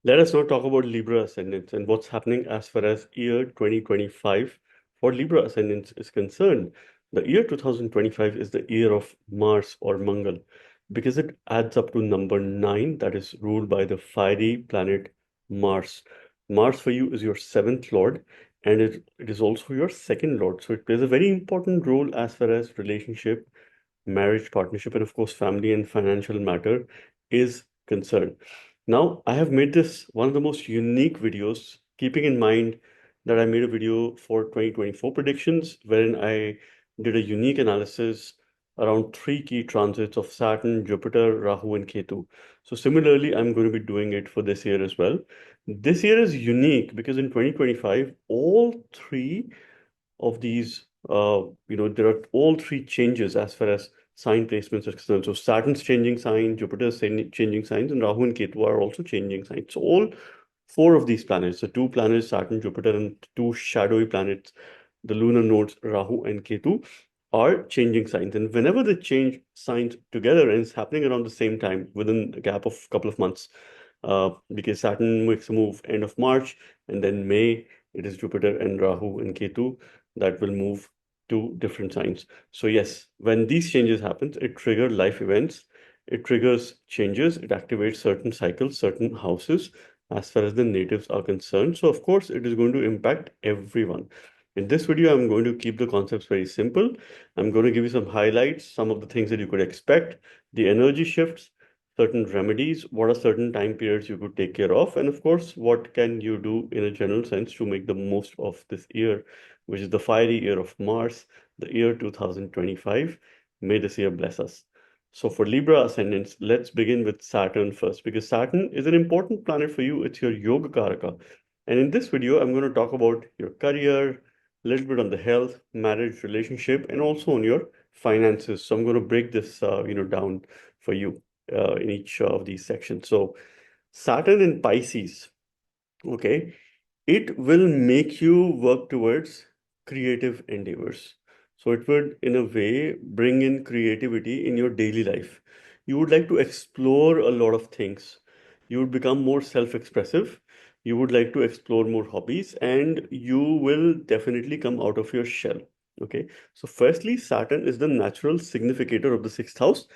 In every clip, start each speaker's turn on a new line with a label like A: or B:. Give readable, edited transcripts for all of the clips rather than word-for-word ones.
A: Let us now talk about Libra ascendants and what's happening as far as year 2025 for Libra ascendants is concerned. The year 2025 is the year of Mars or Mangal because it adds up to number 9, that is ruled by the fiery planet Mars. Mars for you is your seventh lord, and it is also your second lord. So it plays a very important role as far as relationship, marriage, partnership, and of course, family and financial matter is concerned. Now, I have made this one of the most unique videos, keeping in mind that I made a video for 2024 predictions, wherein I did a unique analysis around three key transits of Saturn, Jupiter, Rahu, and Ketu. So, similarly, I'm going to be doing it for this year as well. This year is unique because in 2025, all three of these, there are all three changes as far as sign placements are concerned. So Saturn's changing sign, Jupiter's changing signs, and Rahu and Ketu are also changing signs. So all four of these planets, the two planets, Saturn, Jupiter, and two shadowy planets, the lunar nodes, Rahu and Ketu, are changing signs. And whenever they change signs together, and it's happening around the same time within a gap of a couple of months, because Saturn makes a move end of March, and then May, it is Jupiter and Rahu and Ketu that will move to different signs. So yes, when these changes happen, it triggers life events, it triggers changes, it activates certain cycles, certain houses as far as the natives are concerned. So of course, it is going to impact everyone. In this video, I'm going to keep the concepts very simple. I'm going to give you some highlights, some of the things that you could expect, the energy shifts, certain remedies, what are certain time periods you could take care of, and of course, what can you do in a general sense to make the most of this year, which is the fiery year of Mars, the year 2025. May this year bless us. So for Libra ascendants, let's begin with Saturn first, because Saturn is an important planet for you. It's your Yoga Karaka. And in this video, I'm going to talk about your career, a little bit on the health, marriage, relationship, and also on your finances. So I'm going to break this, down for you in each of these sections. So Saturn in Pisces, okay, it will make you work towards creative endeavors. So it would, in a way, bring in creativity in your daily life. You would like to explore a lot of things. You would become more self-expressive. You would like to explore more hobbies, and you will definitely come out of your shell. Okay. So firstly, Saturn is the natural significator of the sixth house,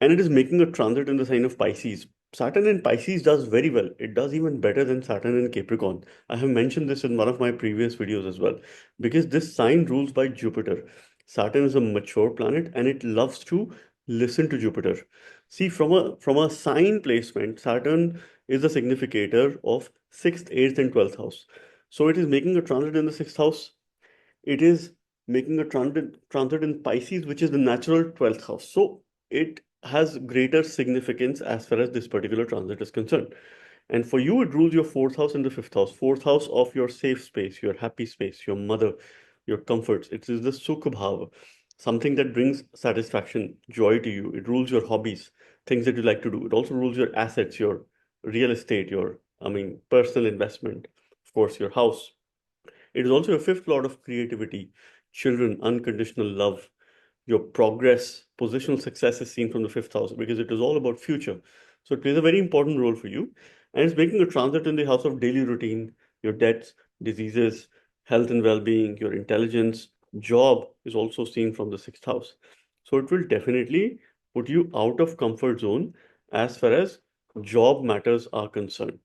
A: and it is making a transit in the sign of Pisces. Saturn in Pisces does very well. It does even better than Saturn in Capricorn. I have mentioned this in one of my previous videos as well, because this sign rules by Jupiter. Saturn is a mature planet and it loves to listen to Jupiter. See, from a sign placement, Saturn is the significator of 6th, 8th, and 12th house. So it is making a transit in the 6th house. It is making a transit in Pisces, which is the natural 12th house. So it has greater significance as far as this particular transit is concerned. And for you, it rules your fourth house and the fifth house. Fourth house of your safe space, your happy space, your mother, your comforts. It is the Sukha Bhava, something that brings satisfaction, joy to you. It rules your hobbies, things that you like to do. It also rules your assets, your real estate, personal investment, of course, your house. It is also a fifth lord of creativity, children, unconditional love, your progress, positional success is seen from the fifth house because it is all about future. So it plays a very important role for you. And it's making a transit in the house of daily routine, your debts, diseases, health and well-being, your intelligence, job is also seen from the sixth house. So it will definitely put you out of comfort zone as far as job matters are concerned.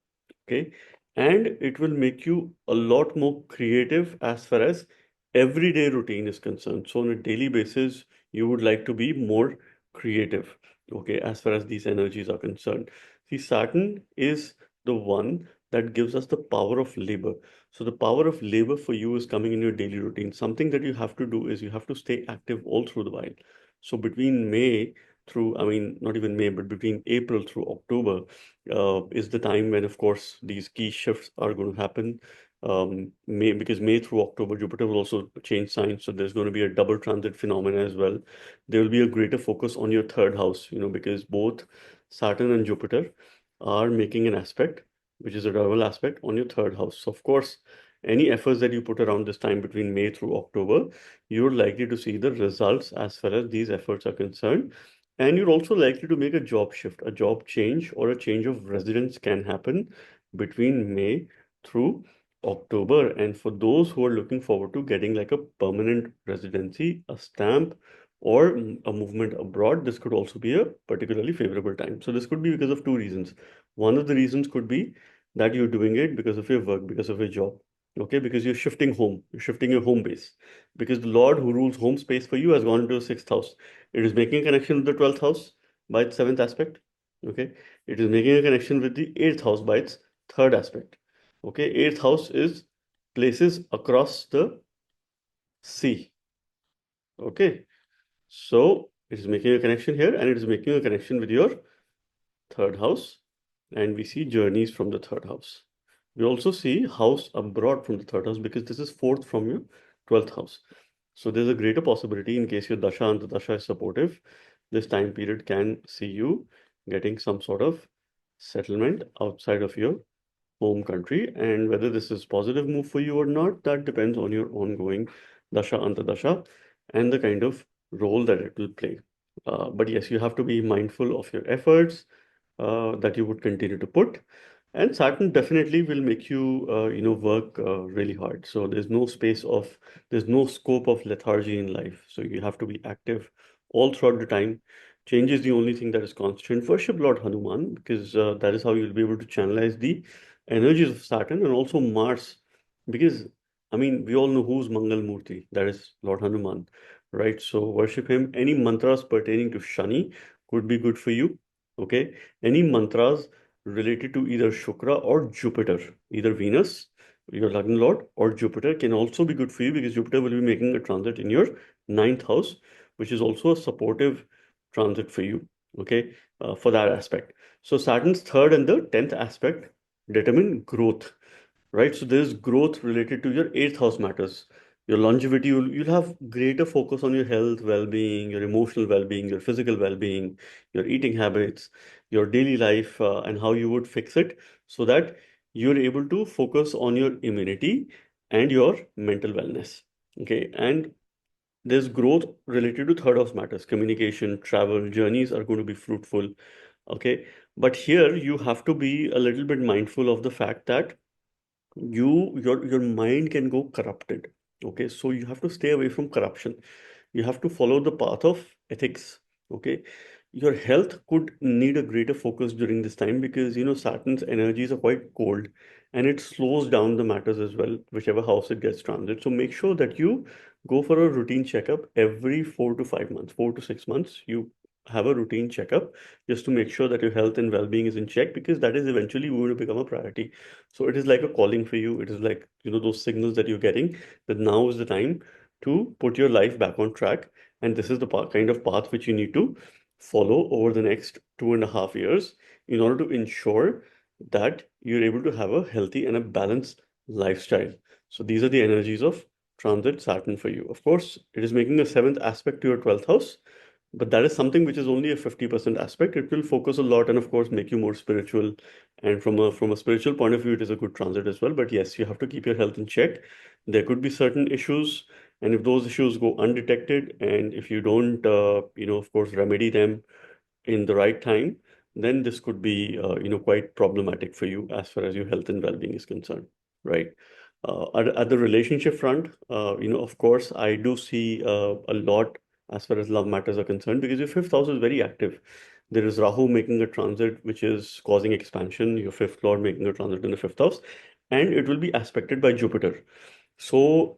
A: Okay. And it will make you a lot more creative as far as everyday routine is concerned. So on a daily basis, you would like to be more creative, okay, as far as these energies are concerned. See, Saturn is the one that gives us the power of labor. So the power of labor for you is coming in your daily routine. Something that you have to do is you have to stay active all through the while. So between May through, not even May, but between April through October, is the time when, of course, these key shifts are going to happen. Because May through October, Jupiter will also change signs, so there's going to be a double transit phenomena as well. There will be a greater focus on your third house, because both Saturn and Jupiter are making an aspect, which is a double aspect on your third house. So, of course, any efforts that you put around this time between May through October, you're likely to see the results as far as these efforts are concerned. And you're also likely to make a job shift, a job change, or a change of residence can happen between May through October. And for those who are looking forward to getting like a permanent residency, a stamp, or a movement abroad, this could also be a particularly favorable time. So this could be because of two reasons. One of the reasons could be that you're doing it because of your work, because of your job. Okay, because you're shifting home, you're shifting your home base. Because the Lord who rules home space for you has gone into the sixth house. It is making a connection with the 12th house by its seventh aspect. Okay, it is making a connection with the eighth house by its third aspect. Okay, eighth house is places across the sea. Okay, so it is making a connection here and it is making a connection with your third house. And we see journeys from the third house. We also see house abroad from the third house because this is fourth from your 12th house. So there's a greater possibility in case your dasha and the dasha is supportive, this time period can see you getting some sort of settlement outside of your home country. And whether this is positive move for you or not, that depends on your ongoing dasha antadasha and the kind of role that it will play. But yes, you have to be mindful of your efforts that you would continue to put. And Saturn definitely will make you, work really hard. So there's no scope of lethargy in life. So you have to be active all throughout the time. Change is the only thing that is constant. Worship Lord Hanuman because that is how you'll be able to channelize the energies of Saturn and also Mars. Because, I mean, we all know who's Mangal Murti, that is Lord Hanuman, right? So worship him. Any mantras pertaining to Shani could be good for you. Okay. Any mantras related to either Shukra or Jupiter, either Venus, your Lagna Lord, or Jupiter can also be good for you because Jupiter will be making a transit in your ninth house, which is also a supportive transit for you. Okay. For that aspect. So Saturn's third and the 10th aspect determine growth, right? So there's growth related to your eighth house matters. Your longevity, you'll have greater focus on your health, well-being, your emotional well-being, your physical well-being, your eating habits, your daily life, and how you would fix it so that you're able to focus on your immunity and your mental wellness. Okay. And there's growth related to third house matters. Communication, travel, journeys are going to be fruitful. Okay. But here you have to be a little bit mindful of the fact that your mind can go corrupted. Okay, so you have to stay away from corruption. You have to follow the path of ethics. Okay, your health could need a greater focus during this time because Saturn's energies are quite cold and it slows down the matters as well, whichever house it gets transit. So make sure that you go for a routine checkup every 4 to 5 months, 4 to 6 months. You have a routine checkup just to make sure that your health and well-being is in check because that is eventually going to become a priority. So it is like a calling for you. It is like, those signals that you're getting that now is the time to put your life back on track. And this is the kind of path which you need to follow over the next 2.5 years in order to ensure that you're able to have a healthy and a balanced lifestyle. So these are the energies of transit Saturn for you. Of course, it is making a seventh aspect to your 12th house, but that is something which is only a 50% aspect. It will focus a lot and of course make you more spiritual. And from a spiritual point of view, it is a good transit as well. But yes, you have to keep your health in check. There could be certain issues, and if those issues go undetected, and if you don't, of course, remedy them in the right time, then this could be, quite problematic for you as far as your health and well-being is concerned, right? At the relationship front, of course, I do see a lot as far as love matters are concerned because your fifth house is very active. There is Rahu making a transit, which is causing expansion, your fifth lord making a transit in the fifth house, and it will be aspected by Jupiter. So,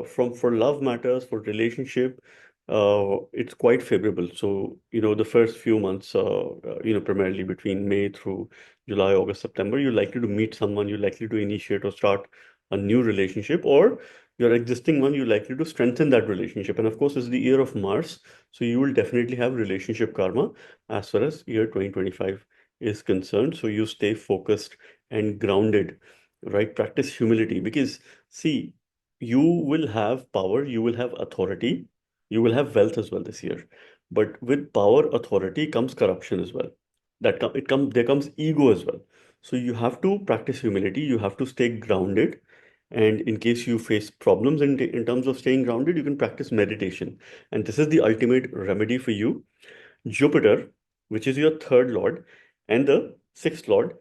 A: from for love matters, for relationship, it's quite favorable. So, the first few months, primarily between May through July, August, September, you're likely to meet someone, you're likely to initiate or start a new relationship, or your existing one, you're likely to strengthen that relationship. And of course, it's the year of Mars, so you will definitely have relationship karma as far as year 2025 is concerned. So you stay focused and grounded, right? Practice humility because see, you will have power, you will have authority, you will have wealth as well this year. But with power, authority comes corruption as well. There comes ego as well. So you have to practice humility, you have to stay grounded. And in case you face problems in terms of staying grounded, you can practice meditation. And this is the ultimate remedy for you. Jupiter, which is your third lord, and the sixth lord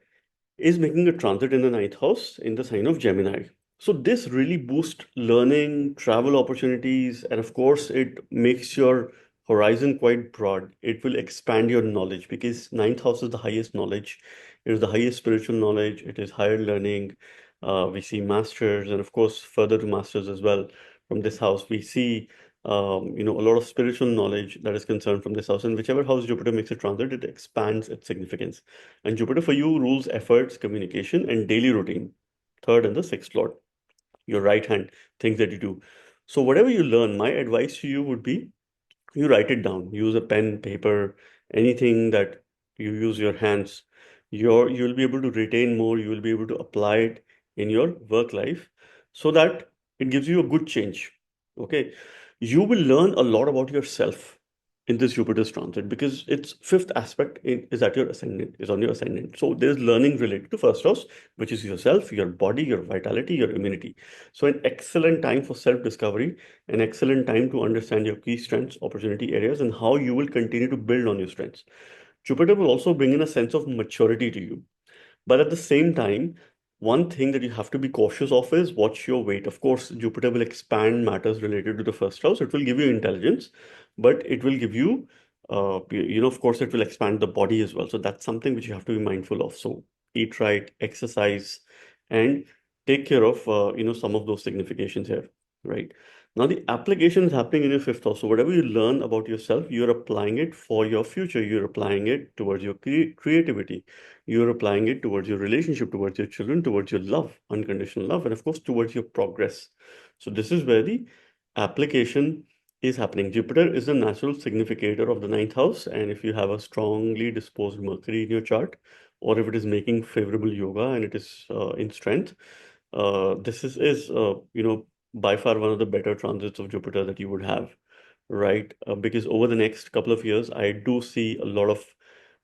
A: is making a transit in the ninth house in the sign of Gemini. So this really boosts learning, travel opportunities, and of course, it makes your horizon quite broad. It will expand your knowledge because ninth house is the highest knowledge. It is the highest spiritual knowledge. It is higher learning. We see masters, and of course, further to masters as well from this house. We see a lot of spiritual knowledge that is concerned from this house. And whichever house Jupiter makes a transit, it expands its significance. And Jupiter for you rules efforts, communication, and daily routine. Third and the sixth lord, your right hand, things that you do. So whatever you learn, my advice to you would be you write it down. Use a pen, paper, anything that you use your hands. You'll be able to retain more. You will be able to apply it in your work life so that it gives you a good change. Okay. You will learn a lot about yourself in this Jupiter's transit because its fifth aspect is at your ascendant, is on your ascendant. So there's learning related to first house, which is yourself, your body, your vitality, your immunity. So an excellent time for self-discovery, an excellent time to understand your key strengths, opportunity areas, and how you will continue to build on your strengths. Jupiter will also bring in a sense of maturity to you. But at the same time, one thing that you have to be cautious of is watch your weight. Of course, Jupiter will expand matters related to the first house. It will give you intelligence, but it will give you, of course, it will expand the body as well. So that's something which you have to be mindful of. So eat right, exercise, and take care of, some of those significations here, right? Now, the application is happening in your fifth house. So, whatever you learn about yourself, you're applying it for your future. You're applying it towards your creativity. You're applying it towards your relationship, towards your children, towards your love, unconditional love, and of course, towards your progress. So, this is where the application is happening. Jupiter is the natural significator of the ninth house. And if you have a strongly disposed Mercury in your chart, or if it is making favorable yoga and it is in strength, this is by far one of the better transits of Jupiter that you would have, right? Because over the next couple of years, I do see a lot of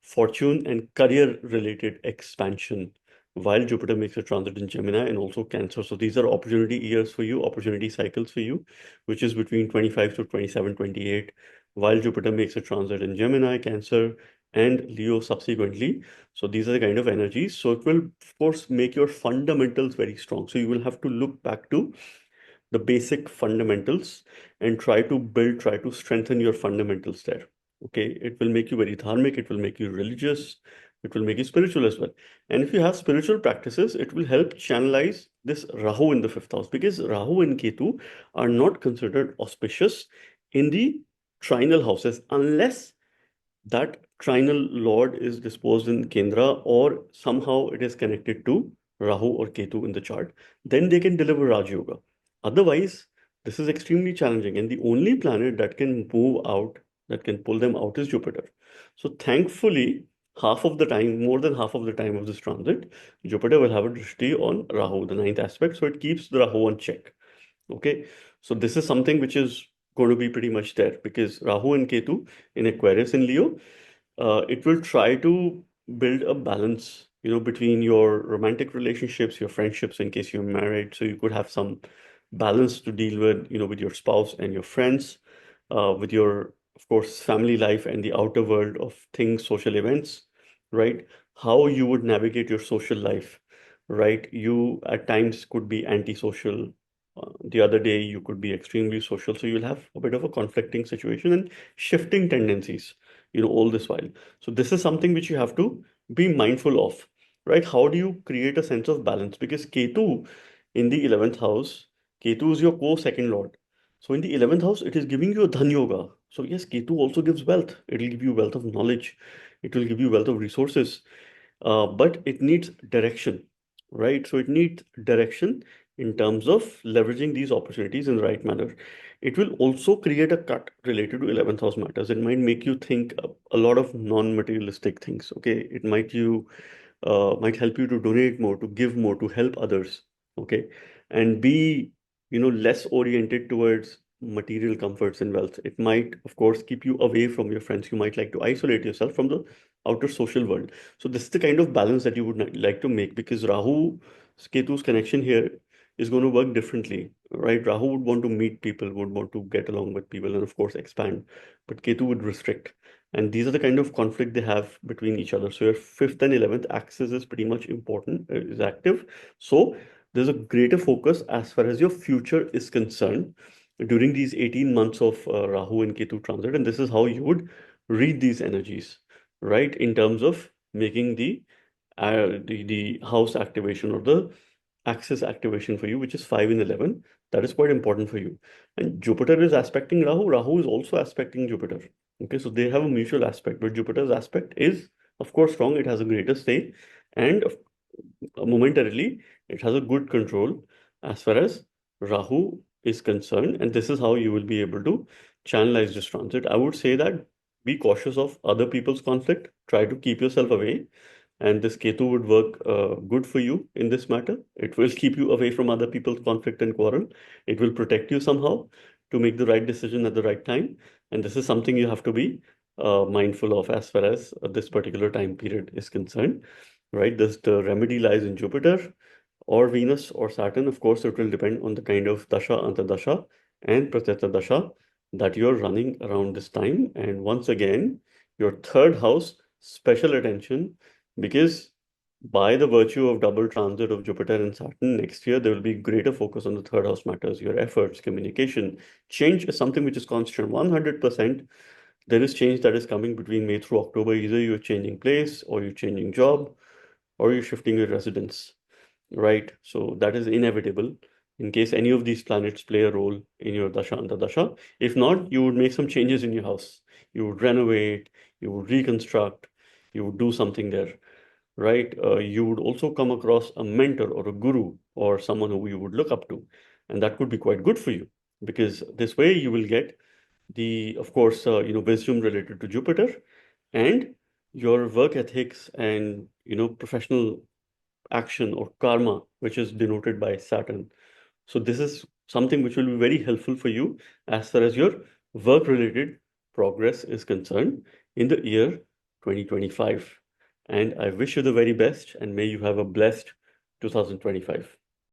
A: fortune and career related expansion while Jupiter makes a transit in Gemini and also Cancer. So these are opportunity years for you, opportunity cycles for you, which is between 25 to 27, 28, while Jupiter makes a transit in Gemini, Cancer, and Leo subsequently. So these are the kind of energies. So it will, of course, make your fundamentals very strong. So you will have to look back to the basic fundamentals and try to strengthen your fundamentals there. Okay, it will make you very dharmic, it will make you religious, it will make you spiritual as well. And if you have spiritual practices, it will help channelize this Rahu in the fifth house because Rahu and Ketu are not considered auspicious in the trinal houses unless that trinal lord is disposed in Kendra or somehow it is connected to Rahu or Ketu in the chart, then they can deliver Raj Yoga. Otherwise, this is extremely challenging, and the only planet that can move out, that can pull them out, is Jupiter. So, thankfully, half of the time, more than half of the time of this transit, Jupiter will have a drishti on Rahu, the ninth aspect, so it keeps the Rahu on check. Okay, so this is something which is going to be pretty much there because Rahu and Ketu in Aquarius and Leo, it will try to build a balance, between your romantic relationships, your friendships, in case you're married. So you could have some balance to deal with, with your spouse and your friends, with your, of course, family life and the outer world of things, social events, right? How you would navigate your social life, right? You at times could be antisocial. The other day, you could be extremely social. So you'll have a bit of a conflicting situation and shifting tendencies, all this while. So this is something which you have to be mindful of, right? How do you create a sense of balance? Because Ketu in the 11th house, Ketu is your co-second lord. So in the 11th house, it is giving you a dhan yoga. So yes, Ketu also gives wealth. It will give you wealth of knowledge. It will give you wealth of resources. But it needs direction, right? So it needs direction in terms of leveraging these opportunities in the right manner. It will also create a cut related to 11th house matters. It might make you think a lot of non-materialistic things. Okay, it might help you to donate more, to give more, to help others. Okay, and be less oriented towards material comforts and wealth. It might, of course, keep you away from your friends. You might like to isolate yourself from the outer social world. So this is the kind of balance that you would like to make because Rahu Ketu's connection here is going to work differently, right? Rahu would want to meet people, would want to get along with people, and of course expand, but Ketu would restrict. And these are the kind of conflict they have between each other. So your fifth and 11th axis is pretty much important, is active. So there's a greater focus as far as your future is concerned during these 18 months of Rahu and Ketu transit. And this is how you would read these energies, right? In terms of making the house activation or the axis activation for you, which is 5 and 11. That is quite important for you. And Jupiter is aspecting Rahu. Rahu is also aspecting Jupiter. Okay, so they have a mutual aspect, but Jupiter's aspect is, of course, strong. It has a greater say, and momentarily, it has a good control as far as Rahu is concerned. And this is how you will be able to channelize this transit. I would say that be cautious of other people's conflict. Try to keep yourself away, and this Ketu would work good for you in this matter. It will keep you away from other people's conflict and quarrel. It will protect you somehow to make the right decision at the right time. And this is something you have to be mindful of as far as this particular time period is concerned, right? This the remedy lies in Jupiter or Venus or Saturn. Of course, it will depend on the kind of dasha, antardasha, and pratyata dasha that you're running around this time. And once again, your third house, special attention, because by the virtue of double transit of Jupiter and Saturn next year, there will be greater focus on the third house matters, your efforts, communication. Change is something which is constant. 100%, there is change that is coming between May through October. Either you're changing place, or you're changing job, or you're shifting your residence, right? So that is inevitable in case any of these planets play a role in your dasha antardasha. If not, you would make some changes in your house. You would renovate, you would reconstruct, you would do something there, right? You would also come across a mentor or a guru or someone who you would look up to, and that could be quite good for you because this way you will get the, of course, wisdom related to Jupiter and your work ethics and professional action or karma, which is denoted by Saturn. So this is something which will be very helpful for you as far as your work related progress is concerned in the year 2025. And I wish you the very best and may you have a blessed 2025.